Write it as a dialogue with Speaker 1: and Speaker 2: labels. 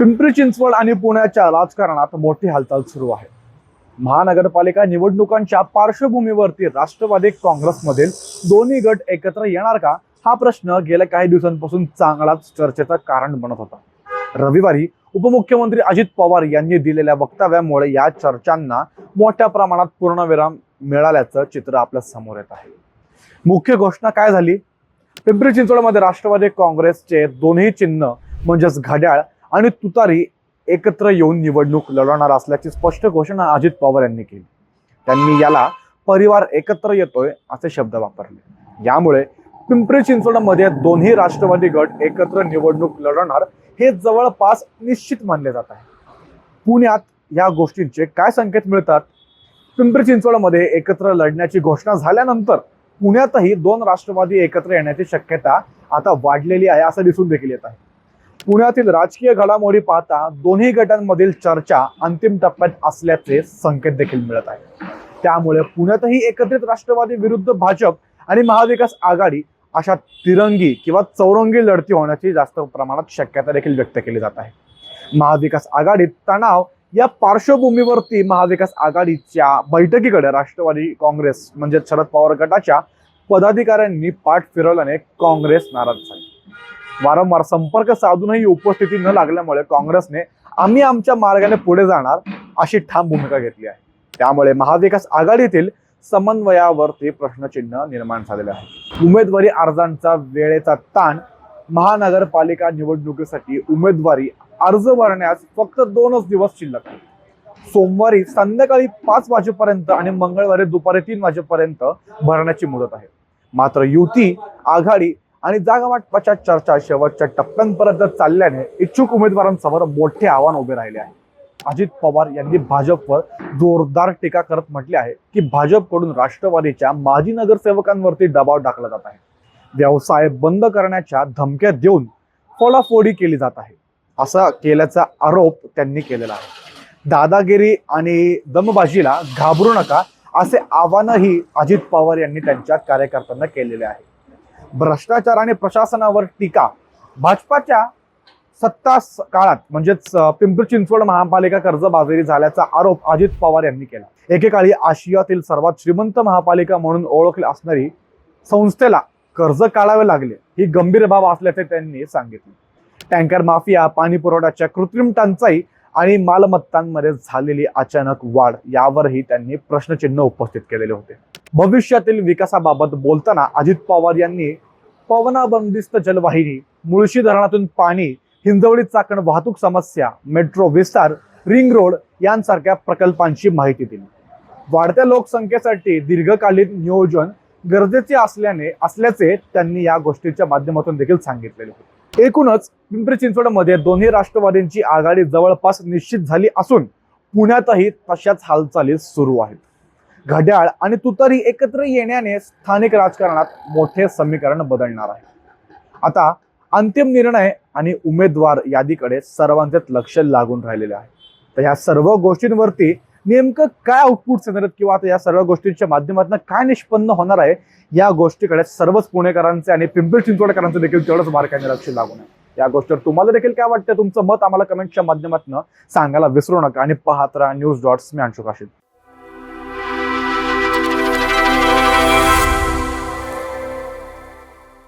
Speaker 1: पिंपरी चिंचवड आणि पुण्याच्या राजकारणात मोठी हालचाल सुरू आहे। महानगरपालिका निवडणुकांच्या पार्श्वभूमीवरती राष्ट्रवादी काँग्रेसमधील दोन्ही गट एकत्र येणार का, हा प्रश्न गेल्या काही दिवसांपासून चांगलाच चर्चेचं कारण बनत होता। रविवारी उपमुख्यमंत्री अजित पवार यांनी दिलेल्या वक्तव्यामुळे या चर्चांना मोठ्या प्रमाणात पूर्णविराम मिळाल्याचं चित्र आपल्या समोर येत आहे। मुख्य घोषणा काय झाली? पिंपरी चिंचवडमध्ये राष्ट्रवादी काँग्रेसचे दोन्ही चिन्ह म्हणजेच घड्याळ आणि तुतारी एकत्र येऊन निवडणूक लढवणार असल्याची स्पष्ट घोषणा अजित पवार यांनी केली। त्यांनी याला परिवार एकत्र येतोय असे शब्द वापरले। यामुळे पिंपरी चिंचवडमध्ये दोन्ही राष्ट्रवादी गट एकत्र निवडणूक लढवणार हे जवळपास निश्चित मानले जात आहे। पुण्यात या गोष्टींचे काय संकेत मिळतात? पिंपरी चिंचवडमध्ये एकत्र लढण्याची घोषणा झाल्यानंतर पुण्यातही दोन राष्ट्रवादी एकत्र येण्याची शक्यता आता वाढलेली आहे असं दिसून देखील येत आहे। पुण्यातील राजकीय घडामोडी पाहता दोन्ही गटांमधील चर्चा अंतिम टप्प्यात असल्याचे संकेत देखील मिळत आहेत। त्यामुळे पुण्यातही एकत्रित राष्ट्रवादी विरुद्ध भाजप आणि महाविकास आघाडी अशा तिरंगी किंवा चौरंगी लढती होण्याची जास्त प्रमाणात शक्यता देखील व्यक्त केली जात आहे। महाविकास आघाडीत तणाव या पार्श्वभूमीवरती महाविकास आघाडीच्या बैठकीकडे राष्ट्रवादी काँग्रेस म्हणजे शरद पवार गटाच्या पदाधिकाऱ्यांनी पाठ फिरवल्याने काँग्रेस नाराज झाली। वारंवार संपर्क साधूनही उपस्थिती न लागल्यामुळे काँग्रेसने आम्ही आमच्या मार्गाने पुढे जाणार अशी ठाम भूमिका घेतली आहे। त्यामुळे महाविकास आघाडीतील समन्वयावरती प्रश्नचिन्ह निर्माण झालेले आहे। उमेदवारी अर्जांचा वेळेचा ताण। महानगरपालिका निवडणुकीसाठी उमेदवारी अर्ज भरण्यास फक्त 2च दिवस शिल्लक आहेत। सोमवारी संध्याकाळी 5 वाजेपर्यंत आणि मंगळवारी दुपारी 3 वाजेपर्यंत भरण्याची मुदत आहे। मात्र युती, आघाडी आणि जागा वाटपाच्या चर्चा शेवटच्या टप्प्यांपर्यंत चालल्याने इच्छुक उमेदवारांसमोर मोठे आव्हान उभे राहिले आहे। अजित पवार यांनी भाजपवर जोरदार टीका करत म्हटले आहे की भाजपकडून राष्ट्रवादीच्या माजी नगरसेवकांवरती दबाव टाकला जात आहे। व्यवसाय बंद करण्याच्या धमक्या देऊन फोडाफोडी केली जात आहे असा केल्याचा आरोप त्यांनी केलेला आहे। दादागिरी आणि दमबाजीला घाबरू नका असे आवाहनही अजित पवार यांनी त्यांच्या कार्यकर्त्यांना केलेले आहे। भ्रष्टाचार आणि प्रशासनावर टीका। भाजपाच्या सत्ता काळात म्हणजेच पिंपरी चिंचवड महापालिका कर्जबाजारी झाल्याचा आरोप अजित पवार यांनी केला। एकेकाळी आशियातील सर्वात श्रीमंत महापालिका म्हणून ओळखली असणारी संस्थेला कर्ज काढावे लागले ही गंभीर बाब असल्याचे त्यांनी सांगितले। टँकर माफिया, पाणी पुरवठ्याच्या कृत्रिम टंचाई आणि मालमत्तांमध्ये झालेली अचानक वाढ यावरही त्यांनी प्रश्नचिन्ह उपस्थित केलेले होते। भविष्यातील विकासाबाबत बोलताना अजित पवार यांनी पवना बंदिस्त जलवाहिनी, मुळशी धरणातून पाणी, हिंजवडी चाकण वाहतूक समस्या, मेट्रो विस्तार, रिंग रोड यांसारख्या प्रकल्पांची माहिती दिली। वाढत्या लोकसंख्येसाठी दीर्घकालीन नियोजन गरजेचे असल्याचे त्यांनी या गोष्टीच्या माध्यमातून देखील सांगितलेले होते। एकूणच पिंपरी चिंचवडमध्ये दोन्ही राष्ट्रवादींची आघाडी जवळपास निश्चित झाली असून पुण्यातही तशाच हालचाली सुरू आहेत। घड्याळ आणि तुतारी एकत्र येण्याने स्थानिक राजकारणात मोठे समीकरण बदलणार आहे। आता अंतिम निर्णय आणि उमेदवार यादीकडे सर्वांचेच लक्ष लागून राहिलेले आहे। तर ह्या सर्व गोष्टींवरती नेमकं काय आउटपुट येणार किंवा आता या सर्व गोष्टींच्या माध्यमातून काय निष्पन्न होणार आहे या गोष्टीकडे सर्वच पुणेकरांचे आणि पिंपरी चिंचवडकरांचे देखील तेवढंच बारकाईने लक्ष लागून आहे। या गोष्टीवर तुम्हाला देखील काय वाटतं? तुमचं मत आम्हाला कमेंटच्या माध्यमातून सांगायला विसरू नका आणि पाहत राहा न्यूज डॉट्स मी अंशुक आशिष।